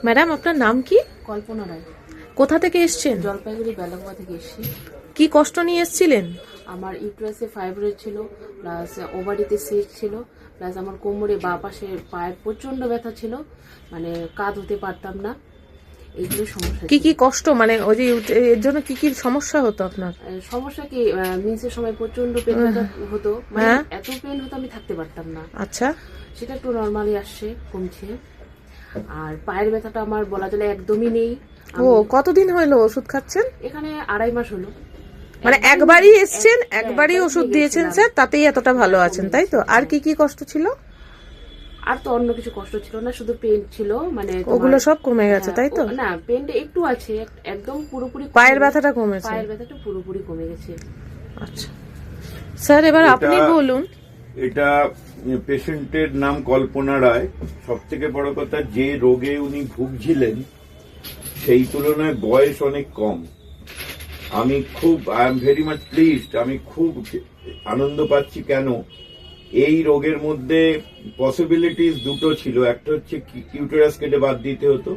Madam আপনার নাম কি? কল্পনা রায়। কোথা থেকে এসছেন? জলপাইগুড়ি বেলাগোয়া থেকে এসেছি। কি কষ্ট নিয়ে এসেছিলেন? আমার ইউটেরাসে ফাইব্রয়েড ছিল, প্লাস ওভারিতে সিস্ট ছিল, প্লাস আমার কোমরে বা পাশে পায়ে প্রচন্ড ব্যথা ছিল, মানে কাঁধ হতে পারতাম না। এইগুলো সমস্যা। কি কি কষ্ট, মানে ওই যে এর জন্য কি কি সমস্যা হতো আপনার? সমস্যা কি, মিন্সের সময় প্রচন্ড পেন হতো, মানে এত পেন হতো আমি থাকতে পারতাম না। আচ্ছা, সেটা একটু নর্মালি আসছে, কমছে। আর পায়ের ব্যথাটা আমার বলা চলে একদমই নেই। ও কতদিন হলো ওষুধ খাচ্ছেন? এখানে 2.5 মাস হলো। মানে একবারই এসছেন, একবারই ওষুধ দিয়েছেন স্যার, তাতেই এতটা ভালো আছেন, তাই তো? আর কি কি কষ্ট ছিল? আর তো অন্য কিছু কষ্ট ছিল না, শুধু পেন ছিল, মানে ওগুলো সব কমে গেছে, তাই তো? না, পেনটা একটু আছে, একদম পুরোপুরি পায়ের ব্যথাটা কমেছে? পায়ের ব্যথাটা পুরোপুরি কমে গেছে। আচ্ছা স্যার, এবার আপনি বলুন। এটা পেশেন্টের নাম কল্পনা রায়। সব থেকে বড় কথা, যে রোগে উনি ভুগছিলেন সেই তুলনায় বয়স অনেক কম। আমি I am very much pleased, আমি খুব আনন্দ পাচ্ছি। কেন? এই রোগের মধ্যে পসিবিলিটিস দুটো ছিল। একটা হচ্ছে কিউটেরাস কেটে বাদ দিতে হতো,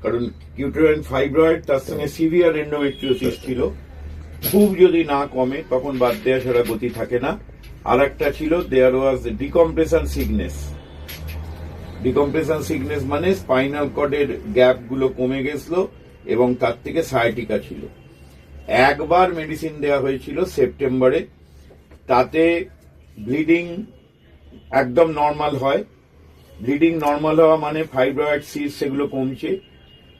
কারণ কিউটেরাইন ফাইব্রয়েড, তার সঙ্গে সিভিয়ার এন্ডোমেট্রিওসিস ছিল। খুব যদি না কমে তখন বাদ দেওয়া ছাড়া গতি থাকে না। আর একটা ছিল, দেয়ার ওয়াজ ডিকম্প্রেশন সিকনেস। ডিকম্প্রেশন সিকনেস মানে স্পাইনাল কর্ডের গ্যাপ গুলো কমে গেছিল এবং তার থেকে সায়াটিকা ছিল। একবার মেডিসিন দেওয়া হয়েছিল সেপ্টেম্বরে, তাতে ব্লিডিং একদম নর্মাল হয়। ব্লিডিং নর্মাল হওয়া মানে ফাইব্রয়েড সিস্ট সেগুলো কমছে।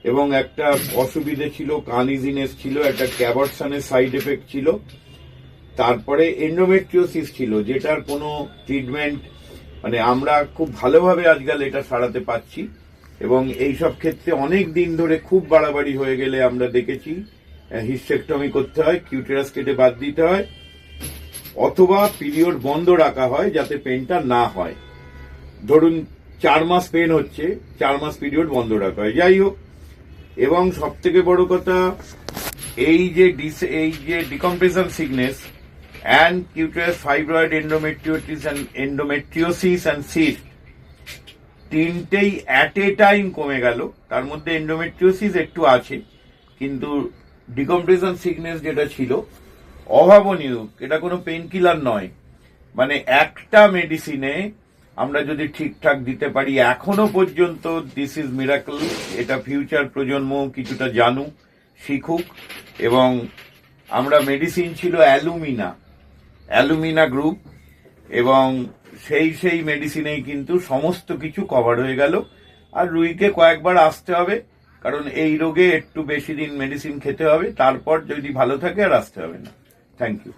এবং একটা অসুবিধে ছিল, কানিজিনেস ছিল, একটা ক্যাবটসনের সাইড এফেক্ট ছিল। তারপরে এন্ডোমেট্রিওসিস ছিল, যেটার কোনো ট্রিটমেন্ট মানে আমরা খুব ভালোভাবে আজকাল এটা সারাতে পারছি। এবং এইসব ক্ষেত্রে অনেক দিন ধরে খুব বাড়াবাড়ি হয়ে গেলে আমরা দেখেছি হিস্টেক্টমি করতে হয়, কিউটেরাস কেটে বাদ দিতে হয়, অথবা পিরিয়ড বন্ধ রাখা হয় যাতে পেনটা না হয়। ধরুন 4 মাস পেন হচ্ছে, 4 মাস পিরিয়ড বন্ধ রাখা হয়। যাই হোক, এবং সব থেকে বড় কথা, এই যে decompression sickness and cutaneous fibroid endometriosis and cyst তিনটেই অ্যাট এ টাইম কমে গেল। তার মধ্যে এন্ডোমেট্রিওসিস একটু আছে, কিন্তু ডিকম্প্রেশন সিকনেস যেটা ছিল অভাবনীয়। এটা কোনো পেন কিলার নয়, মানে একটা মেডিসিনে আমরা যদি ঠিকঠাক দিতে পারি এখনো পর্যন্ত, দিস ইজ মিরাকল। এটা ফিউচার প্রজন্ম কিছুটা জানুক, শিখুক। এবং আমরা মেডিসিন ছিল অ্যালুমিনা গ্রুপ, এবং সেই মেডিসিনেই কিন্তু সমস্ত কিছু কভার হয়ে গেল। আর রুগীকে কয়েকবার আসতে হবে, কারণ এই রোগে একটু বেশি দিন মেডিসিন খেতে হবে, তারপর যদি ভালো থাকে আর আসতে হবে না। Thank you.